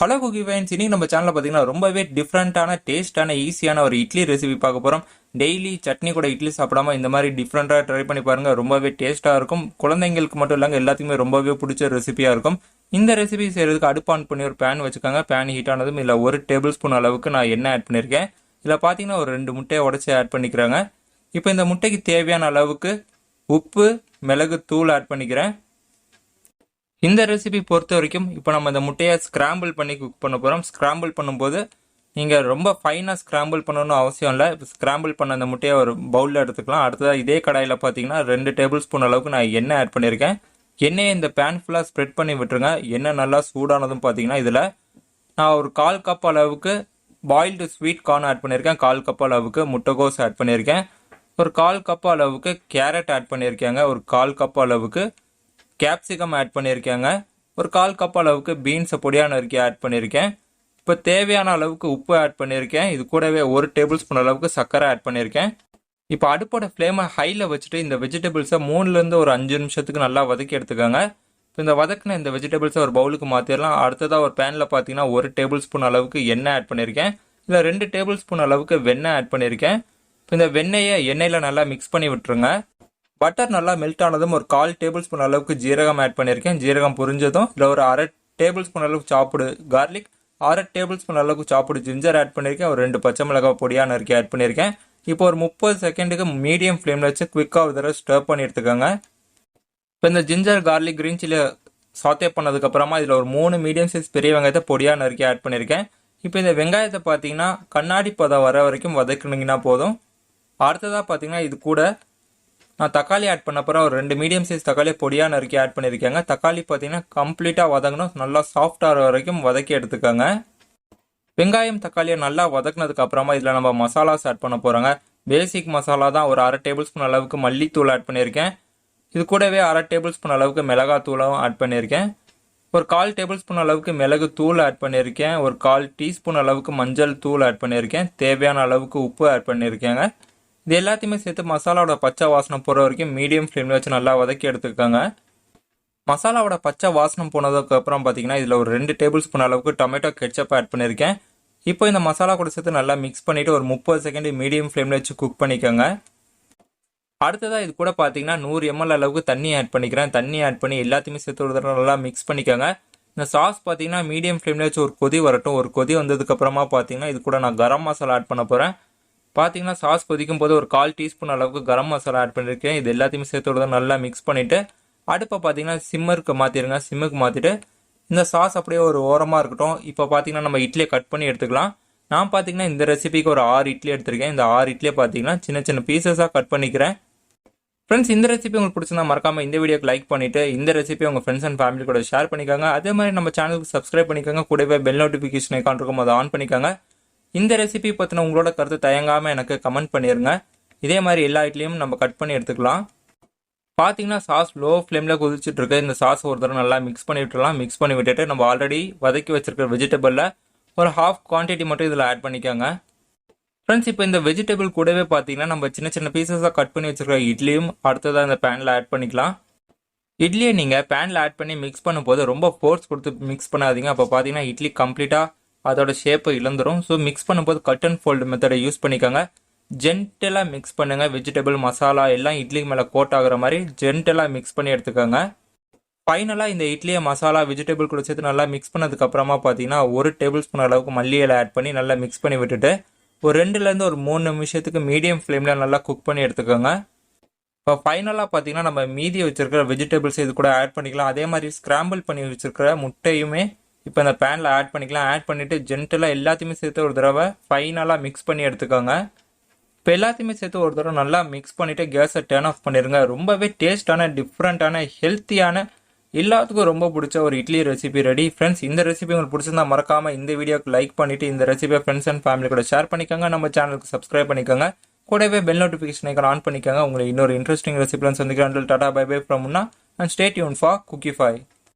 Hello cookie fines, இன்னைக்கு நம்ம சேனலில் பார்த்தீங்கன்னா ரொம்பவே டிஃப்ரெண்ட்டான டேஸ்டான ஈஸியான ஒரு இட்லி ரெசிபி பார்க்க போகிறோம். டெய்லி சட்னி கூட இட்லி சாப்பிடாம இந்த மாதிரி டிஃப்ரெண்ட்டாக ட்ரை பண்ணி பாருங்கள். ரொம்பவே டேஸ்ட்டாக இருக்கும். குழந்தைங்களுக்கு மட்டும் இல்லைங்க, எல்லாத்துக்குமே ரொம்பவே பிடிச்ச ரெசிபியாக இருக்கும். இந்த ரெசிபி செய்கிறதுக்கு அடுப்பு ஆன் பண்ணி ஒரு பேன் வச்சுக்கோங்க. பேன் ஹீட் ஆனதும் இதில் 1 டேபிள் ஸ்பூன் அளவுக்கு நான் எண்ணெய் ஆட் பண்ணியிருக்கேன். இதில் பார்த்தீங்கன்னா ஒரு 2 முட்டையை உடச்சி ஆட் பண்ணிக்கிறாங்க. இப்போ இந்த முட்டைக்கு தேவையான அளவுக்கு உப்பு, மிளகு தூள் ஆட் பண்ணிக்கிறேன். இந்த ரெசிபி பொறுத்த வரைக்கும் இப்போ நம்ம இந்த முட்டையை ஸ்கிராம்பிள் பண்ணி குக் பண்ண போகிறோம். ஸ்கிராம்பிள் பண்ணும்போது நீங்கள் ரொம்ப ஃபைனாக ஸ்கிராம்பிள் பண்ணணும்னு அவசியம் இல்லை. இப்போ ஸ்கிராம்பிள் பண்ண அந்த முட்டையை ஒரு பவுலில் எடுத்துக்கலாம். அடுத்ததாக இதே கடாயில் பார்த்தீங்கன்னா 2 டேபிள் ஸ்பூன் அளவுக்கு நான் எண்ணெய் ஆட் பண்ணியிருக்கேன். எண்ணெயை இந்த பேன் ஃபுல்லாக ஸ்ப்ரெட் பண்ணி விட்டுருங்க. எண்ணெய் நல்லா சூடானதும் பார்த்தீங்கன்னா இதில் நான் ஒரு 1/4 கப் அளவுக்கு பாயில்டு ஸ்வீட் கார்ன் ஆட் பண்ணியிருக்கேன். 1/4 கப் அளவுக்கு முட்டைகோஸ் ஆட் பண்ணியிருக்கேன். ஒரு 1/4 கப் அளவுக்கு கேரட் ஆட் பண்ணியிருக்கேங்க. ஒரு 1/4 கப் அளவுக்கு கேப்சிகம் ஆட் பண்ணியிருக்கேங்க. ஒரு 1/4 கப் அளவுக்கு பீன்ஸை பொடியாக நறுக்கி ஆட் பண்ணியிருக்கேன். இப்போ தேவையான அளவுக்கு உப்பு ஆட் பண்ணியிருக்கேன். இது கூடவே 1 டேபிள் ஸ்பூன் அளவுக்கு சர்க்கரை ஆட் பண்ணியிருக்கேன். இப்போ அடுப்போட ஃப்ளேமை ஹையில் வச்சுட்டு இந்த வெஜிடபிள்ஸை 3லேருந்து ஒரு 5 நிமிஷத்துக்கு நல்லா வதக்கி எடுத்துக்கோங்க. இப்போ இந்த வதக்கின இந்த வெஜிடபிள்ஸை ஒரு பவுலுக்கு மாற்றிடலாம். அடுத்ததாக ஒரு பேனில் பார்த்தீங்கன்னா 1 டேபிள் ஸ்பூன் அளவுக்கு எண்ணெய் ஆட் பண்ணியிருக்கேன். இல்லை 2 டேபிள் ஸ்பூன் அளவுக்கு வெண்ணெய் ஆட் பண்ணியிருக்கேன். இப்போ இந்த வெண்ணெயை எண்ணெயில் நல்லா மிக்ஸ் பண்ணி விட்டுருங்க. பட்டர் நல்லா மெல்ட் ஆனதும் ஒரு 1/4 டேபிள் ஸ்பூன் அளவுக்கு ஜீரகம் ஆட் பண்ணியிருக்கேன். ஜீரகம் புரிஞ்சதும் இல்லை ஒரு 1/2 டேபிள் ஸ்பூன் அளவுக்கு சாப்பிடு கார்லிக், 1/2 டேபிள் ஸ்பூன் அளவுக்கு சாப்பிடு ஜிஞ்சர் ஆட் பண்ணியிருக்கேன். ஒரு 2 பச்சை மிளகாய் பொடியாக நறுக்கி ஆட் பண்ணியிருக்கேன். இப்போ ஒரு 30 செகண்டுக்கு மீடியம் ஃப்ளேமில் வச்சு குவிக்காக ஒரு தடவை ஸ்டர் பண்ணி எடுத்துக்கோங்க. இப்போ இந்த ginger garlic green chilli satay பண்ணதுக்கப்புறமா இதில் ஒரு 3 மீடியம் சைஸ் பெரிய வெங்காயத்தை பொடியாக நறுக்கி ஆட் பண்ணியிருக்கேன். இப்போ இந்த வெங்காயத்தை பார்த்தீங்கன்னா கண்ணாடி பதம் வர வரைக்கும் வதக்குனீங்கன்னா போதும். அடுத்ததாக பார்த்தீங்கன்னா இது கூட நான் தக்காளி ஆட் பண்ண போகிறேன். ஒரு 2 மீடியம் சைஸ் தக்காளி பொடியாக நறுக்கி ஆட் பண்ணியிருக்கேங்க. தக்காளி பார்த்தீங்கன்னா கம்ப்ளீட்டாக வதங்கணும். நல்லா சாஃப்டாகிற வரைக்கும் வதக்கி எடுத்துக்கோங்க. வெங்காயம் தக்காளியை நல்லா வதக்குனதுக்கு அப்புறமா இதில் நம்ம மசாலாஸ் ஆட் பண்ண போகிறோங்க. பேசிக் மசாலா தான். ஒரு 1/2 டேபிள் ஸ்பூன் அளவுக்கு மல்லித்தூள் ஆட் பண்ணியிருக்கேன். இது கூடவே 1/2 டேபிள் ஸ்பூன் அளவுக்கு மிளகாத்தூளும் ஆட் பண்ணியிருக்கேன். ஒரு 1/4 டேபிள் ஸ்பூன் அளவுக்கு மிளகு தூள் ஆட் பண்ணியிருக்கேன். ஒரு 1/4 டீஸ்பூன் அளவுக்கு மஞ்சள் தூள் ஆட் பண்ணியிருக்கேன். தேவையான அளவுக்கு உப்பு ஆட் பண்ணியிருக்கேங்க. இது எல்லாத்தையுமே சேர்த்து மசாலாவோட பச்சை வாசனை போகிற வரைக்கும் மீடியம் ஃப்ளேமில் வச்சு நல்லா வதக்கி எடுத்துக்கோங்க. மசாலாவோட பச்சை வாசனை போனதுக்கு அப்புறம் பார்த்தீங்கன்னா இதில் ஒரு 2 டேபிள் ஸ்பூன் அளவுக்கு டொமேட்டோ கெட்சப் ஆட் பண்ணியிருக்கேன். இப்போ இந்த மசாலா கூட சேர்த்து நல்லா மிக்ஸ் பண்ணிவிட்டு ஒரு 30 செகண்ட் மீடியம் ஃப்ளேமில் வச்சு குக் பண்ணிக்கோங்க. அடுத்ததாக இது கூட பார்த்தீங்கன்னா 100 ml அளவுக்கு தண்ணி ஆட் பண்ணிக்கிறேன். தண்ணி ஆட் பண்ணி எல்லாத்தையுமே சேர்த்து ஒரு தடவை நல்லா மிக்ஸ் பண்ணிக்கோங்க. இந்த சாஸ் பார்த்தீங்கன்னா மீடியம் ஃப்ளேமில் வச்சு ஒரு கொதி வரட்டும். ஒரு கொதி வந்ததுக்கப்புறமா பார்த்தீங்கன்னா இது கூட நான் கரம் மசாலா ஆட் பண்ண போகிறேன். பார்த்தீங்கன்னா சாஸ் கொதிக்கும் போது ஒரு 1/4 டீஸ்பூன் அளவுக்கு கரம் மசாலா ஆட் பண்ணியிருக்கேன். இது எல்லாத்தையுமே சேர்த்து நல்லா மிக்ஸ் பண்ணிவிட்டு அடுப்பை பார்த்தீங்கன்னா சிம்மருக்கு மாற்றிடுங்க. சிம்முக்கு மாற்றிட்டு இந்த சாஸ் அப்படியே ஒரு ஓரமாக இருக்கட்டும். இப்போ பார்த்தீங்கன்னா நம்ம இட்லியை கட் பண்ணி எடுத்துக்கலாம். நான் பார்த்தீங்கன்னா இந்த ரெசிபிக்கு ஒரு 6 இட்லி எடுத்திருக்கேன். இந்த 6 இட்லியை பார்த்தீங்கன்னா சின்ன சின்ன பீசஸாக கட் பண்ணிக்கிறேன். ஃப்ரெண்ட்ஸ், இந்த ரெசிபி உங்களுக்கு பிடிச்சிருந்தா மறக்காமல் இந்த வீடியோக்கு லைக் பண்ணிவிட்டு இந்த ரெசிபி உங்கள் ஃப்ரெண்ட்ஸ் அண்ட் ஃபேமிலி கூட ஷேர் பண்ணிக்கோங்க. அதே மாதிரி நம்ம சேனலுக்கு சப்ஸ்கிரைப் பண்ணிக்கோங்க. கூடவே பெல் நோட்டிஃபிகேஷன் ஐக்கான் இருக்கும், அதை ஆன் பண்ணிக்கோங்க. இந்த ரெசிபி பற்றின உங்களோட கருத்து தயங்காமல் எனக்கு கமெண்ட் பண்ணிடுங்க. இதே மாதிரி எல்லா இட்லியும் நம்ம கட் பண்ணி எடுத்துக்கலாம். பார்த்தீங்கன்னா சாஸ் லோ ஃப்ளேமில் கொதிச்சுட்டு இருக்கு. இந்த சாஸ் ஒரு தடவை நல்லா மிக்ஸ் பண்ணி விட்டுலாம். மிக்ஸ் பண்ணி விட்டுட்டு நம்ம ஆல்ரெடி வதக்கி வச்சிருக்கிற வெஜிடபிளில் ஒரு ½ குவான்டிட்டி மட்டும் இதில் ஆட் பண்ணிக்கோங்க. ஃப்ரெண்ட்ஸ், இப்போ இந்த வெஜிடபிள் கூடவே பார்த்தீங்கன்னா நம்ம சின்ன சின்ன பீசஸாக கட் பண்ணி வச்சிருக்கிற இட்லியும் அடுத்ததாக இந்த பேனில் ஆட் பண்ணிக்கலாம். இட்லியை நீங்கள் பேனில் ஆட் பண்ணி மிக்ஸ் பண்ணும்போது ரொம்ப ஃபோர்ஸ் கொடுத்து மிக்ஸ் பண்ணாதீங்க. அப்போ பார்த்தீங்கன்னா இட்லி கம்ப்ளீட்டாக அதோட ஷேப்பை இழந்துடும். ஸோ மிக்ஸ் பண்ணும்போது கட் அண்ட் ஃபோல்டு மெத்தடை யூஸ் பண்ணிக்கோங்க. ஜென்டலாக மிக்ஸ் பண்ணுங்கள். வெஜிடபிள் மசாலா எல்லாம் இட்லி மேலே கோட் ஆகிற மாதிரி ஜென்டலாக மிக்ஸ் பண்ணி எடுத்துக்கோங்க. ஃபைனலாக இந்த இட்லியை மசாலா வெஜிடபிள் கூட சேர்த்து நல்லா மிக்ஸ் பண்ணதுக்கு அப்புறமா பார்த்தீங்கன்னா 1 டேபிள் ஸ்பூன் அளவுக்கு மல்லி இலை ஆட் பண்ணி நல்லா மிக்ஸ் பண்ணி விட்டுட்டு ஒரு 2லேருந்து ஒரு 3 நிமிஷத்துக்கு மீடியம் ஃப்ளேமில் நல்லா குக் பண்ணி எடுத்துக்கோங்க. இப்போ ஃபைனலாக பார்த்தீங்கன்னா நம்ம மீதி வச்சிருக்கிற வெஜிடபிள்ஸ் இது கூட ஆட் பண்ணிக்கலாம். அதே மாதிரி ஸ்கிராம்பிள் பண்ணி வச்சிருக்கிற முட்டையுமே இப்போ இந்த பேனில் ஆட் பண்ணிக்கலாம். ஆட் பண்ணிவிட்டு ஜென்டலாக எல்லாத்தையுமே சேர்த்து ஒரு தடவை ஃபைனலாக மிக்ஸ் பண்ணி எடுத்துக்கோங்க. இப்போ எல்லாத்தையுமே சேர்த்து ஒரு தடவை நல்லா மிக்ஸ் பண்ணிவிட்டு கேஸை டர்ன் ஆஃப் பண்ணிடுங்க. ரொம்பவே டேஸ்டான, டிஃப்ரெண்ட்டான, ஹெல்த்தியான, எல்லாத்துக்கும் ரொம்ப பிடிச்ச ஒரு இட்லி ரெசிபி ரெடி. ஃப்ரெண்ட்ஸ், இந்த ரெசிபி உங்களுக்கு பிடிச்சிருந்தா மறக்காமல் இந்த வீடியோக்கு லைக் பண்ணிவிட்டு இந்த ரெசிபியை ஃப்ரெண்ட்ஸ் அண்ட் ஃபேமிலி கூட ஷேர் பண்ணிக்கோங்க. நம்ம சேனலுக்கு சப்ஸ்கிரைப் பண்ணிக்கோங்க. கூடவே பெல் நோட்டிஃபிகேஷன் ஐக்கான் ஆன் பண்ணிக்கோங்க. உங்களுக்கு இன்னொரு இன்ட்ரெஸ்டிங் ரெசிபிலாம் சந்திக்கிறேன். Tata bye bye from Munna and stay tuned for cookie five.